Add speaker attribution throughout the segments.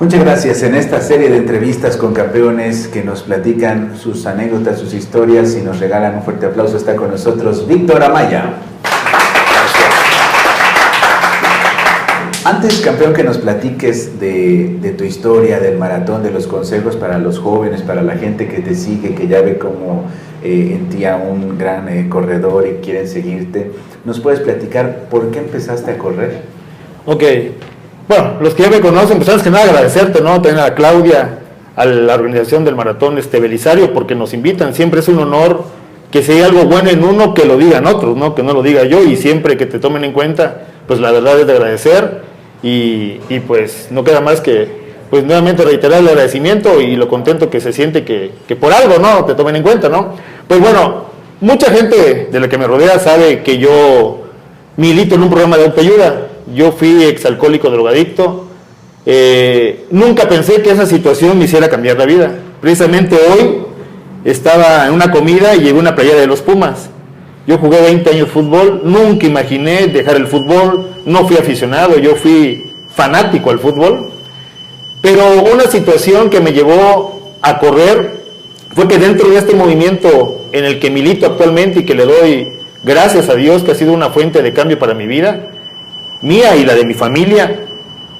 Speaker 1: Muchas gracias. En esta serie de entrevistas con campeones que nos platican sus anécdotas, sus historias y nos regalan un fuerte aplauso, está con nosotros Víctor Amaya. Antes, campeón, que nos platiques de tu historia, del maratón, de los consejos para los jóvenes, para la gente que te sigue, que ya ve como en ti a un gran corredor y quieren seguirte, ¿nos puedes platicar por qué empezaste a correr?
Speaker 2: Ok, bueno, los que ya me conocen, pues antes que nada agradecerte, ¿no? También a Claudia, a la organización del maratón Belisario, porque nos invitan. Siempre es un honor que si hay algo bueno en uno, que lo digan otros, ¿no? Que no lo diga yo, y siempre que te tomen en cuenta, pues la verdad es de agradecer, y pues no queda más que, pues nuevamente reiterar el agradecimiento y lo contento que se siente que por algo, ¿no? Te tomen en cuenta, ¿no? Pues bueno, mucha gente de la que me rodea sabe que yo milito en un programa de autoayuda. Yo fui exalcohólico drogadicto, nunca pensé que esa situación me hiciera cambiar la vida. Precisamente hoy estaba en una comida y llevé una playera de los Pumas. Yo jugué 20 años fútbol, nunca imaginé dejar el fútbol, no fui aficionado, yo fui fanático al fútbol. Pero una situación que me llevó a correr fue que dentro de este movimiento en el que milito actualmente y que le doy gracias a Dios, que ha sido una fuente de cambio para mi vida, mía y la de mi familia,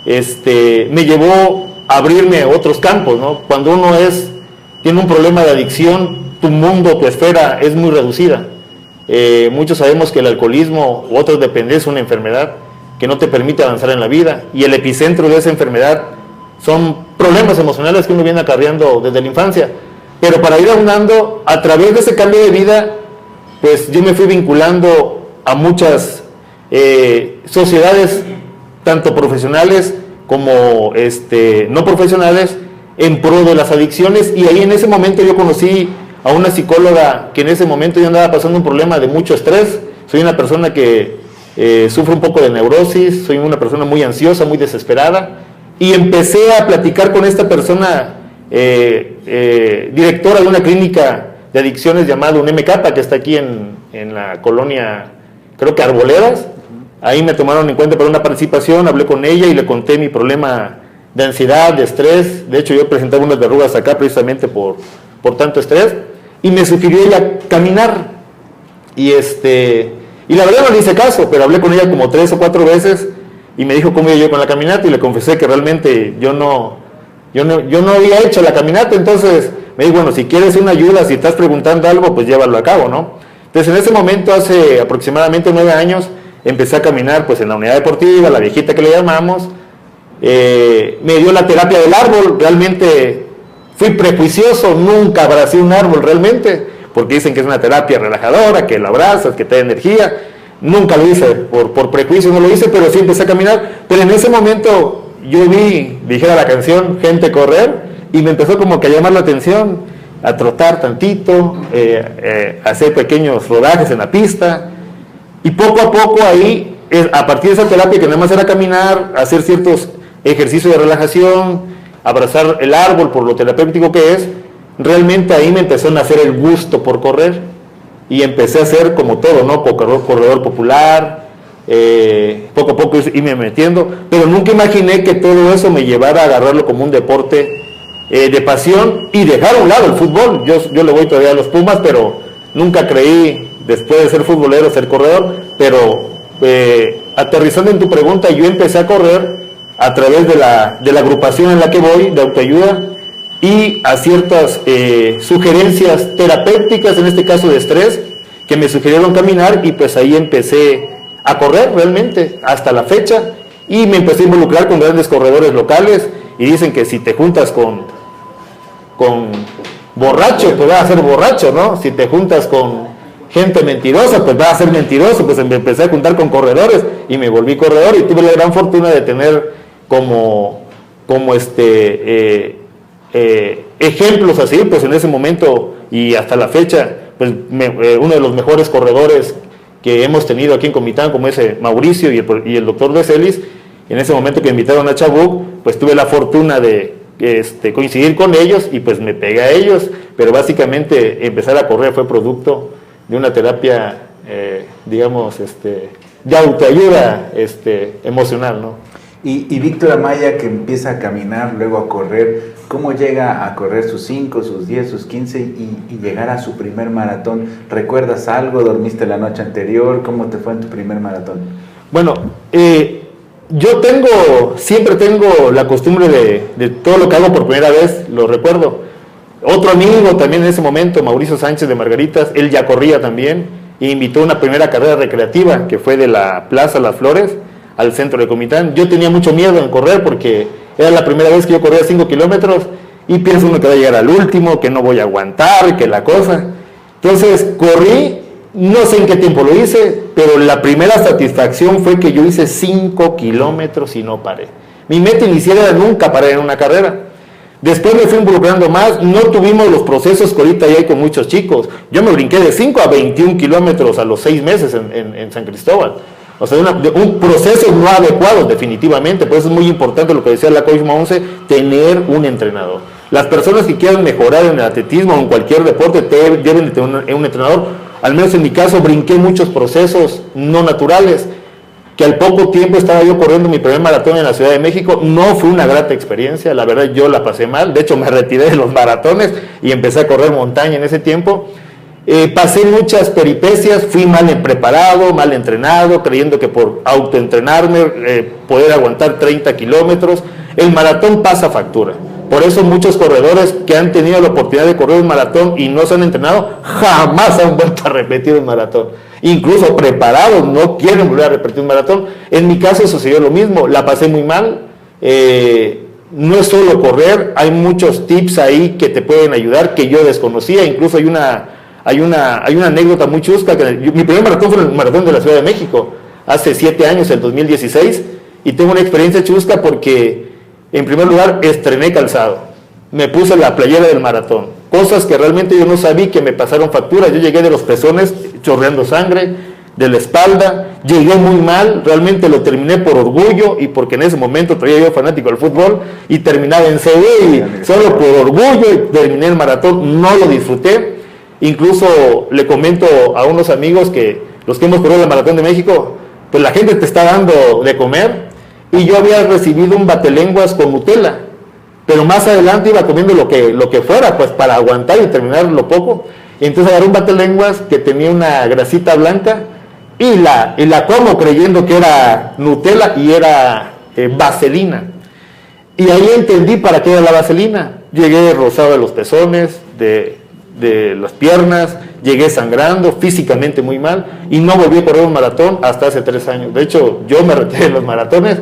Speaker 2: me llevó a abrirme a otros campos, ¿no? Cuando uno tiene un problema de adicción, tu mundo, tu esfera es muy reducida. Muchos sabemos que el alcoholismo u otras dependencias es una enfermedad que no te permite avanzar en la vida, y el epicentro de esa enfermedad son problemas emocionales que uno viene acarreando desde la infancia. Pero para ir aunando, a través de ese cambio de vida, pues yo me fui vinculando a muchas sociedades, tanto profesionales como no profesionales, en pro de las adicciones, y ahí en ese momento yo conocí a una psicóloga que en ese momento yo andaba pasando un problema de mucho estrés. Soy una persona que sufre un poco de neurosis, soy una persona muy ansiosa, muy desesperada, y empecé a platicar con esta persona, directora de una clínica de adicciones llamada UNMK, que está aquí en la colonia, creo que Arboledas. Ahí me tomaron en cuenta para una participación, hablé con ella y le conté mi problema de ansiedad, de estrés. De hecho, yo presentaba unas verrugas acá precisamente por tanto estrés, y me sugirió ella caminar, y la verdad no le hice caso, pero hablé con ella como 3 o 4 veces, y me dijo cómo iba yo con la caminata, y le confesé que realmente yo no había hecho la caminata. Entonces me dijo, bueno, si quieres una ayuda, si estás preguntando algo, pues llévalo a cabo, ¿no? Entonces en ese momento, hace aproximadamente 9 años, empecé a caminar pues en la unidad deportiva, la viejita que le llamamos. Me dio la terapia del árbol. Realmente fui prejuicioso, nunca abracé un árbol realmente, porque dicen que es una terapia relajadora, que la abrazas, que te da energía. Nunca lo hice, por prejuicio no lo hice, pero sí empecé a caminar. Pero en ese momento yo dijera la canción, gente correr, y me empezó como que a llamar la atención, a trotar tantito, a hacer pequeños rodajes en la pista, y poco a poco ahí, a partir de esa terapia que nada más era caminar, hacer ciertos ejercicios de relajación, abrazar el árbol por lo terapéutico que es, realmente ahí me empezó a nacer el gusto por correr, y empecé a hacer como todo, ¿no? Corredor popular, poco a poco irme metiendo, pero nunca imaginé que todo eso me llevara a agarrarlo como un deporte de pasión y dejar a un lado el fútbol. Yo le voy todavía a los Pumas, pero nunca creí, después de ser futbolero, ser corredor. Pero aterrizando en tu pregunta, yo empecé a correr a través de la agrupación en la que voy, de autoayuda, y a ciertas sugerencias terapéuticas, en este caso de estrés, que me sugirieron caminar, y pues ahí empecé a correr realmente hasta la fecha, y me empecé a involucrar con grandes corredores locales, y dicen que si te juntas con borracho, pues vas a ser borracho, ¿no? Si te juntas con gente mentirosa, pues vas a ser mentiroso. Pues me empecé a juntar con corredores y me volví corredor, y tuve la gran fortuna de tener como ejemplos así, pues en ese momento y hasta la fecha, pues uno de los mejores corredores que hemos tenido aquí en Comitán, como ese Mauricio y el doctor Beselis. En ese momento que me invitaron a Chabuc, pues tuve la fortuna de coincidir con ellos, y pues me pegué a ellos. Pero básicamente empezar a correr fue producto de una terapia, digamos, de autoayuda emocional, ¿no?
Speaker 1: Y Víctor Amaya, que empieza a caminar, luego a correr, ¿cómo llega a correr sus 5, sus 10, sus 15 y llegar a su primer maratón? ¿Recuerdas algo? ¿Dormiste la noche anterior? ¿Cómo te fue en tu primer maratón?
Speaker 2: Bueno, yo siempre tengo la costumbre de todo lo que hago por primera vez, lo recuerdo. Otro amigo también en ese momento, Mauricio Sánchez de Margaritas, él ya corría también, e invitó a una primera carrera recreativa, que fue de la Plaza Las Flores al centro de Comitán. Yo tenía mucho miedo en correr porque era la primera vez que yo corría 5 kilómetros y pienso uno que va a llegar al último, que no voy a aguantar, que la cosa. Entonces corrí, no sé en qué tiempo lo hice, pero la primera satisfacción fue que yo hice 5 kilómetros y no paré. Mi meta inicial era nunca parar en una carrera. Después me fui involucrando más, no tuvimos los procesos que ahorita hay con muchos chicos. Yo me brinqué de 5 a 21 kilómetros a los 6 meses en San Cristóbal. O sea, un proceso no adecuado definitivamente. Por eso es muy importante lo que decía la coach Monse, tener un entrenador. Las personas que quieran mejorar en el atletismo o en cualquier deporte deben de tener un entrenador. Al menos en mi caso brinqué muchos procesos no naturales, que al poco tiempo estaba yo corriendo mi primer maratón en la Ciudad de México. No fue una grata experiencia, la verdad yo la pasé mal. De hecho me retiré de los maratones y empecé a correr montaña en ese tiempo. Pasé muchas peripecias, fui mal preparado, mal entrenado, creyendo que por autoentrenarme poder aguantar 30 kilómetros. El maratón pasa factura. Por eso muchos corredores que han tenido la oportunidad de correr un maratón y no se han entrenado, jamás han vuelto a repetir un maratón. Incluso preparados no quieren volver a repetir un maratón. En mi caso sucedió lo mismo, la pasé muy mal. No es solo correr, hay muchos tips ahí que te pueden ayudar que yo desconocía. Incluso hay una anécdota muy chusca. Mi primer maratón fue el maratón de la Ciudad de México, hace 7 años, el 2016, y tengo una experiencia chusca porque, en primer lugar, estrené calzado, me puse la playera del maratón, cosas que realmente yo no sabía que me pasaron factura. Yo llegué de los pezones chorreando sangre, de la espalda, llegué muy mal, realmente lo terminé por orgullo y porque en ese momento traía yo fanático del fútbol y terminaba en CD y solo por orgullo terminé el maratón, no lo disfruté. Incluso le comento a unos amigos que los que hemos corrido el Maratón de México, pues la gente te está dando de comer y yo había recibido un batelenguas con Nutella, pero más adelante iba comiendo lo que fuera, pues para aguantar y terminar lo poco. Y entonces agarré un batelenguas que tenía una grasita blanca y la como creyendo que era Nutella y era vaselina. Y ahí entendí para qué era la vaselina. Llegué rosado de los pezones, de las piernas, llegué sangrando, físicamente muy mal, y no volví a correr un maratón hasta hace 3 años. De hecho, yo me retiré de los maratones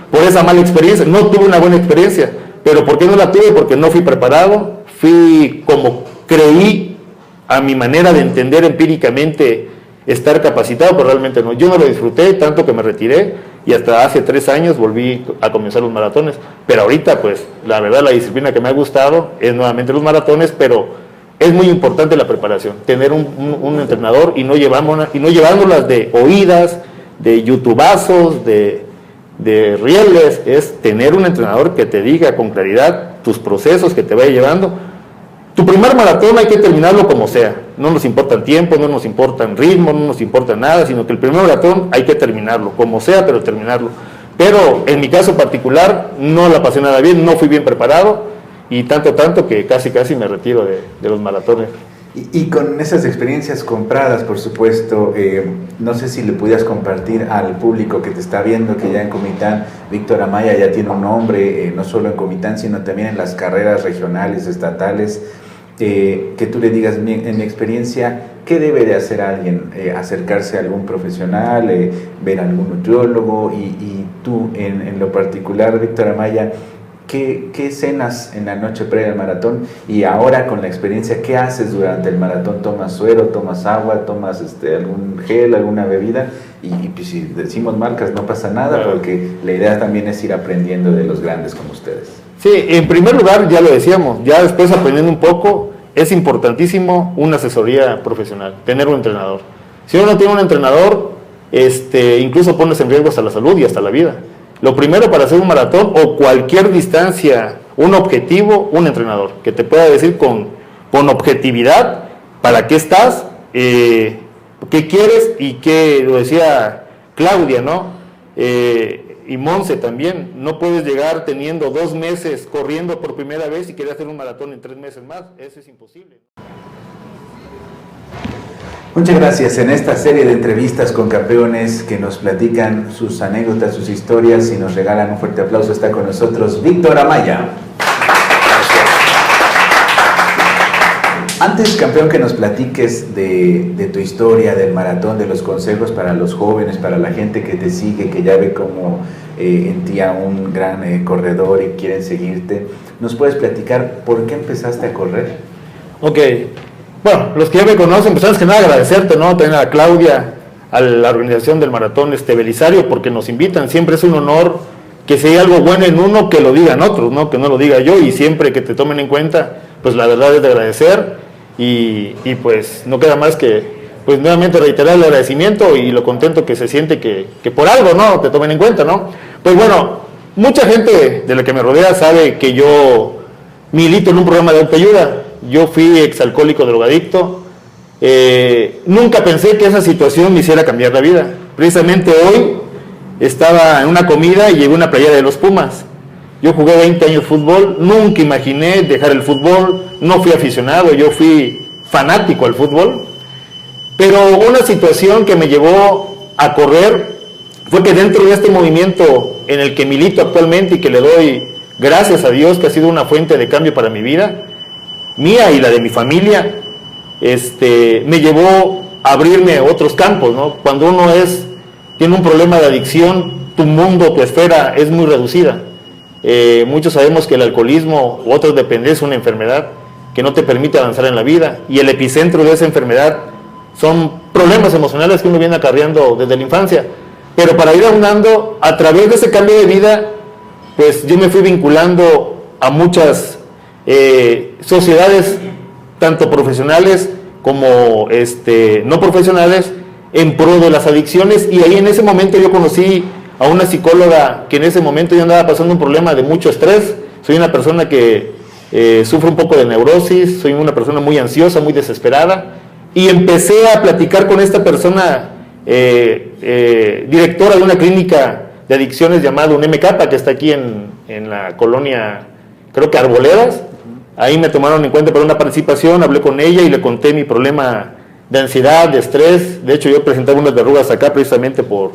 Speaker 2: por esa mala experiencia. No tuve una buena experiencia, pero ¿por qué no la tuve? Porque no fui preparado, fui como creí a mi manera de entender empíricamente estar capacitado, pero realmente no. Yo no lo disfruté, tanto que me retiré, y hasta hace 3 años volví a comenzar los maratones. Pero ahorita, pues, la verdad, la disciplina que me ha gustado es nuevamente los maratones, pero es muy importante la preparación, tener un entrenador y no llevándolas de oídas, de youtubazos, de rieles. Es tener un entrenador que te diga con claridad tus procesos, que te vaya llevando. Tu primer maratón hay que terminarlo como sea, no nos importa el tiempo, no nos importa el ritmo, no nos importa nada, sino que el primer maratón hay que terminarlo, como sea, pero terminarlo. Pero en mi caso particular no la pasé nada bien, no fui bien preparado, y tanto que casi me retiro de los maratones.
Speaker 1: Y con esas experiencias compradas, por supuesto, no sé si le pudieras compartir al público que te está viendo que ya en Comitán, Víctor Amaya ya tiene un nombre, no solo en Comitán, sino también en las carreras regionales, estatales, que tú le digas, en mi experiencia, ¿qué debe de hacer alguien? Acercarse a algún profesional, ver a algún nutriólogo, y tú, en lo particular, Víctor Amaya, ¿Qué cenas en la noche previa al maratón? Y ahora con la experiencia, ¿qué haces durante el maratón? ¿Tomas suero, tomas agua, tomas algún gel, alguna bebida? Y pues, si decimos marcas no pasa nada, porque la idea también es ir aprendiendo de los grandes como ustedes.
Speaker 2: Sí, en primer lugar, ya lo decíamos, ya después aprendiendo un poco, es importantísimo una asesoría profesional, tener un entrenador. Si uno no tiene un entrenador, incluso pones en riesgo hasta la salud y hasta la vida. Lo primero para hacer un maratón o cualquier distancia, un objetivo, un entrenador, que te pueda decir con objetividad para qué estás, qué quieres y qué, lo decía Claudia, ¿no? y Monse también. No puedes llegar teniendo 2 meses corriendo por primera vez y querer hacer un maratón en 3 meses más. Eso es imposible.
Speaker 1: Muchas gracias. En esta serie de entrevistas con campeones que nos platican sus anécdotas, sus historias y nos regalan un fuerte aplauso, está con nosotros Víctor Amaya. Antes, campeón, que nos platiques de tu historia, del maratón, de los consejos para los jóvenes, para la gente que te sigue, que ya ve como en ti a un gran corredor y quieren seguirte, ¿nos puedes platicar por qué empezaste a correr?
Speaker 2: Ok. Bueno, los que ya me conocen, pues antes que nada agradecerte, ¿no? También a Claudia, a la organización del maratón Belisario, porque nos invitan. Siempre es un honor que si hay algo bueno en uno, que lo digan otros, ¿no? Que no lo diga yo, y siempre que te tomen en cuenta, pues la verdad es de agradecer, y pues no queda más que, pues nuevamente reiterar el agradecimiento y lo contento que se siente que por algo, ¿no? Te tomen en cuenta, ¿no? Pues bueno, mucha gente de la que me rodea sabe que yo milito en un programa de autoayuda. Yo fui exalcohólico drogadicto. Nunca pensé que esa situación me hiciera cambiar la vida. Precisamente hoy estaba en una comida y llegó una playera de los Pumas. Yo jugué 20 años fútbol, nunca imaginé dejar el fútbol, no fui aficionado, yo fui fanático al fútbol. Pero una situación que me llevó a correr fue que dentro de este movimiento en el que milito actualmente y que le doy gracias a Dios, que ha sido una fuente de cambio para mi vida, mía y la de mi familia, me llevó a abrirme a otros campos, ¿no? Cuando uno tiene un problema de adicción, tu mundo, tu esfera es muy reducida. Muchos sabemos que el alcoholismo u otras dependencias es una enfermedad que no te permite avanzar en la vida, y el epicentro de esa enfermedad son problemas emocionales que uno viene acarreando desde la infancia. Pero para ir aunando, a través de ese cambio de vida, pues yo me fui vinculando a muchas sociedades, tanto profesionales como no profesionales, en pro de las adicciones, y ahí en ese momento yo conocí a una psicóloga que en ese momento yo andaba pasando un problema de mucho estrés. Soy una persona que sufre un poco de neurosis, soy una persona muy ansiosa, muy desesperada, y empecé a platicar con esta persona, directora de una clínica de adicciones llamada UNMK, que está aquí en la colonia, creo que Arboledas. Ahí me tomaron en cuenta para una participación, hablé con ella y le conté mi problema de ansiedad, de estrés. De hecho, yo presentaba unas verrugas acá precisamente por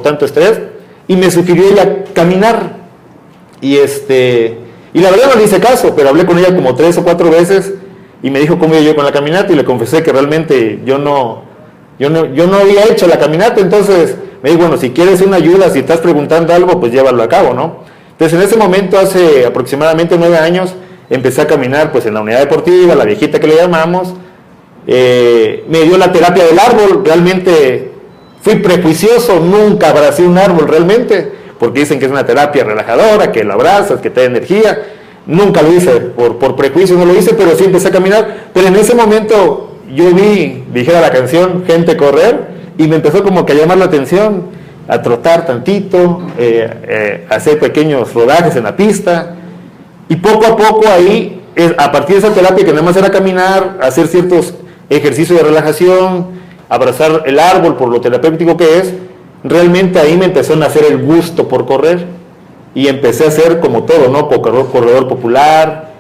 Speaker 2: tanto estrés, y me sugirió ella caminar, y la verdad no le hice caso, pero hablé con ella como 3 o 4 veces y me dijo cómo iba yo con la caminata, y le confesé que realmente yo no había hecho la caminata. Entonces me dijo, bueno, si quieres una ayuda, si estás preguntando algo, pues llévalo a cabo, ¿no? Entonces en ese momento, hace aproximadamente 9 años, empecé a caminar pues en la unidad deportiva, la viejita que le llamamos. Me dio la terapia del árbol. Realmente fui prejuicioso, nunca abracé un árbol realmente, porque dicen que es una terapia relajadora, que lo abrazas, que te da energía. Nunca lo hice, por prejuicio no lo hice, pero sí empecé a caminar. Pero en ese momento yo dijera la canción, gente correr, y me empezó como que a llamar la atención, a trotar tantito, a hacer pequeños rodajes en la pista, y poco a poco ahí, a partir de esa terapia que nada más era caminar, hacer ciertos ejercicios de relajación, abrazar el árbol por lo terapéutico que es, realmente ahí me empezó a nacer el gusto por correr, y empecé a hacer como todo, ¿no? Corredor popular,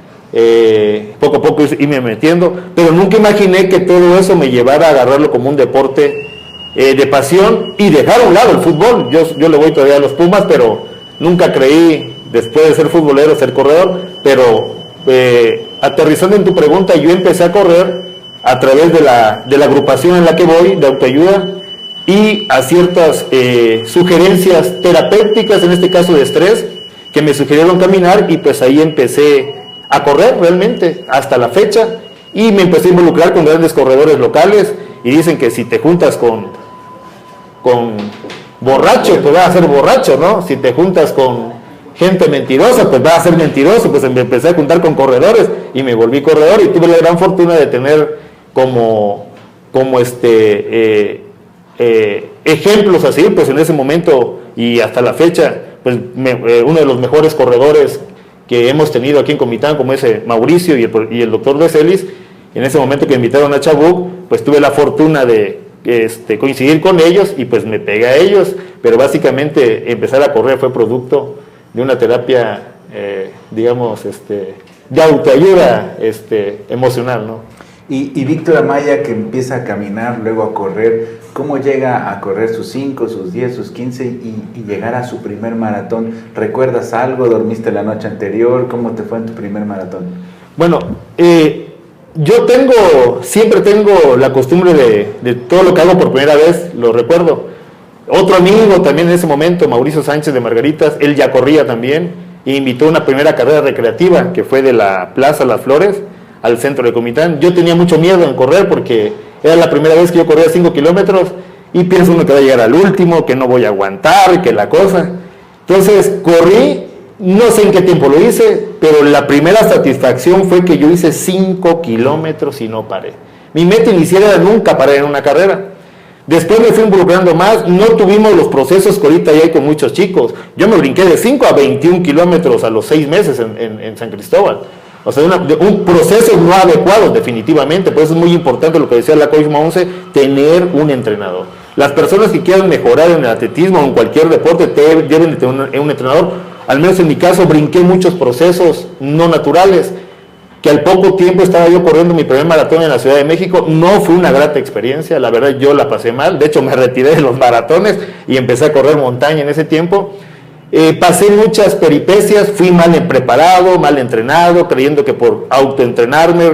Speaker 2: poco a poco irme metiendo, pero nunca imaginé que todo eso me llevara a agarrarlo como un deporte de pasión y dejar a un lado el fútbol. Yo le voy todavía a los Pumas, pero nunca creí, después de ser futbolero, ser corredor. Pero aterrizando en tu pregunta, yo empecé a correr a través de la agrupación en la que voy, de autoayuda, y a ciertas sugerencias terapéuticas, en este caso de estrés, que me sugirieron caminar, y pues ahí empecé a correr realmente hasta la fecha, y me empecé a involucrar con grandes corredores locales, y dicen que si te juntas con borrachos, pues vas a ser borracho, ¿no? Si te juntas con gente mentirosa, pues vas a ser mentiroso. Pues me empecé a juntar con corredores y me volví corredor, y tuve la gran fortuna de tener como ejemplos así, pues en ese momento y hasta la fecha, pues uno de los mejores corredores que hemos tenido aquí en Comitán, como ese Mauricio y el doctor de Celis. En ese momento que me invitaron a Chabuc, pues tuve la fortuna de coincidir con ellos y pues me pegué a ellos, pero básicamente empezar a correr fue producto de una terapia, digamos, de autoayuda emocional, ¿no?
Speaker 1: Y Víctor Amaya, que empieza a caminar, luego a correr, ¿cómo llega a correr sus 5, sus 10, sus 15 y llegar a su primer maratón? ¿Recuerdas algo? ¿Dormiste la noche anterior? ¿Cómo te fue en tu primer maratón?
Speaker 2: Bueno, yo siempre tengo la costumbre de todo lo que hago por primera vez, lo recuerdo. Otro amigo también en ese momento, Mauricio Sánchez de Margaritas, él ya corría también, e invitó a una primera carrera recreativa que fue de la Plaza Las Flores al centro de Comitán. Yo tenía mucho miedo en correr porque era la primera vez que yo corría 5 kilómetros y pienso uno que va a llegar al último, que no voy a aguantar, que la cosa. Entonces corrí, no sé en qué tiempo lo hice, pero la primera satisfacción fue que yo hice 5 kilómetros y no paré. Mi meta inicial era nunca parar en una carrera. Después me fui involucrando más, no tuvimos los procesos que ahorita ya hay con muchos chicos. Yo me brinqué de 5 a 21 kilómetros a los 6 meses en San Cristóbal. O sea, un proceso no adecuado definitivamente, por eso es muy importante lo que decía la coach Monse, tener un entrenador. Las personas que quieran mejorar en el atletismo o en cualquier deporte deben de tener un entrenador. Al menos en mi caso brinqué muchos procesos no naturales, que al poco tiempo estaba yo corriendo mi primer maratón en la Ciudad de México. No fue una grata experiencia, la verdad yo la pasé mal, de hecho me retiré de los maratones y empecé a correr montaña en ese tiempo. Pasé muchas peripecias, fui mal preparado, mal entrenado, creyendo que por autoentrenarme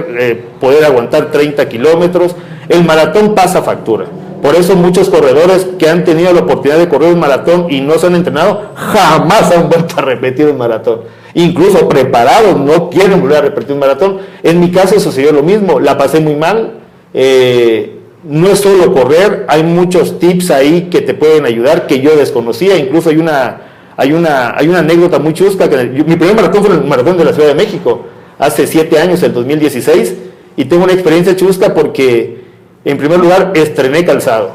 Speaker 2: poder aguantar 30 kilómetros. El maratón pasa factura. Por eso muchos corredores que han tenido la oportunidad de correr un maratón y no se han entrenado, jamás han vuelto a repetir un maratón. Incluso preparados no quieren volver a repetir un maratón. En mi caso sucedió lo mismo, la pasé muy mal. No es solo correr, hay muchos tips ahí que te pueden ayudar, que yo desconocía. Incluso hay una anécdota muy chusca, que mi primer maratón fue el maratón de la Ciudad de México, hace 7 años, el 2016, y tengo una experiencia chusca porque, en primer lugar, estrené calzado,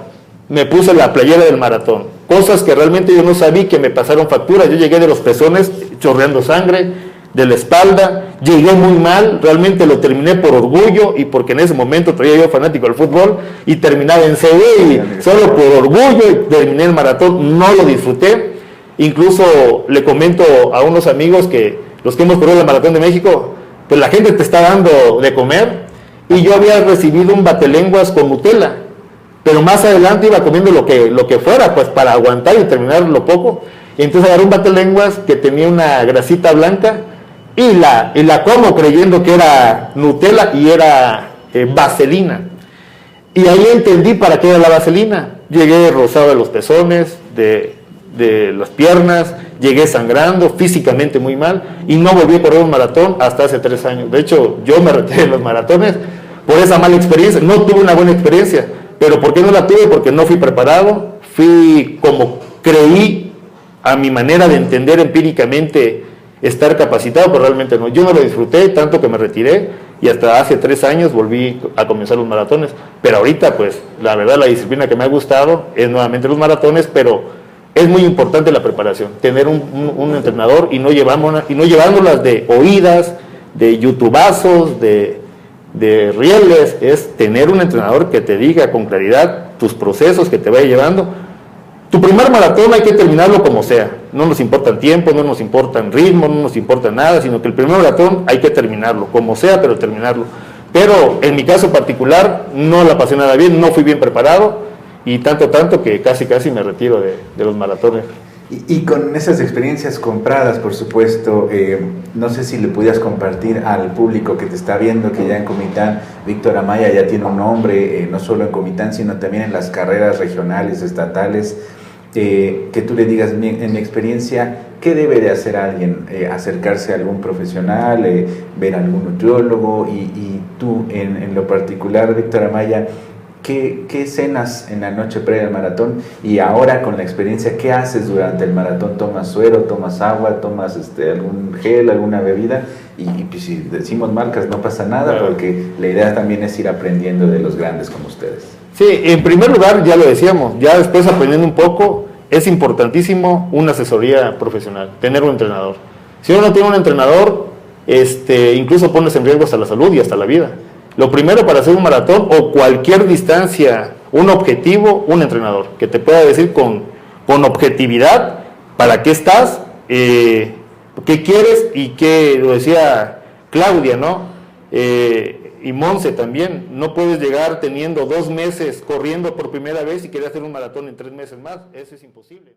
Speaker 2: me puse la playera del maratón, cosas que realmente yo no sabía que me pasaron factura. Yo llegué de los pezones chorreando sangre, de la espalda, llegué muy mal, realmente lo terminé por orgullo y porque en ese momento traía yo fanático del fútbol y terminaba en CD y solo por orgullo y terminé el maratón, no lo disfruté. Incluso le comento a unos amigos que los que hemos corrido la Maratón de México, pues la gente te está dando de comer, y yo había recibido un batelenguas con Nutella, pero más adelante iba comiendo lo que fuera, pues para aguantar y terminar lo poco. Y entonces agarré un batelenguas que tenía una grasita blanca y la como creyendo que era Nutella y era vaselina. Y ahí entendí para qué era la vaselina. Llegué rosado de los pezones, de las piernas, llegué sangrando, físicamente muy mal, y no volví a correr un maratón hasta hace 3 años. De hecho, yo me retiré de los maratones por esa mala experiencia. No tuve una buena experiencia, pero ¿por qué no la tuve? Porque no fui preparado, fui como creí a mi manera de entender empíricamente estar capacitado, pero realmente no. Yo no lo disfruté, tanto que me retiré, y hasta hace 3 años volví a comenzar los maratones. Pero ahorita, pues, la verdad, la disciplina que me ha gustado es nuevamente los maratones, pero es muy importante la preparación, tener un entrenador y no llevándolas de oídas, de youtubazos, de rieles. Es tener un entrenador que te diga con claridad tus procesos, que te vaya llevando. Tu primer maratón hay que terminarlo como sea, no nos importa el tiempo, no nos importa el ritmo, no nos importa nada, sino que el primer maratón hay que terminarlo, como sea, pero terminarlo. Pero en mi caso particular no la pasé nada bien, no fui bien preparado, y tanto que casi me retiro de los maratones.
Speaker 1: Y con esas experiencias compradas, por supuesto, no sé si le pudieras compartir al público que te está viendo, que ya en Comitán, Víctor Amaya ya tiene un nombre, no solo en Comitán, sino también en las carreras regionales, estatales, que tú le digas, en mi experiencia, ¿qué debe de hacer alguien? Acercarse a algún profesional, ver a algún nutriólogo, y tú, en lo particular, Víctor Amaya, ¿Qué cenas en la noche previa al maratón? Y ahora con la experiencia, ¿qué haces durante el maratón? ¿Tomas suero, tomas agua, tomas algún gel, alguna bebida? Y pues, si decimos marcas no pasa nada, claro, porque la idea también es ir aprendiendo de los grandes como ustedes.
Speaker 2: Sí, en primer lugar, ya lo decíamos, ya después aprendiendo un poco, es importantísimo una asesoría profesional, tener un entrenador. Si uno no tiene un entrenador, incluso pones en riesgo hasta la salud y hasta la vida. Lo primero para hacer un maratón o cualquier distancia un objetivo, un entrenador, que te pueda decir con objetividad para qué estás, qué quieres y qué, lo decía Claudia, ¿no? Y Monse también, no puedes llegar teniendo 2 meses corriendo por primera vez y querer hacer un maratón en 3 meses más, eso es imposible.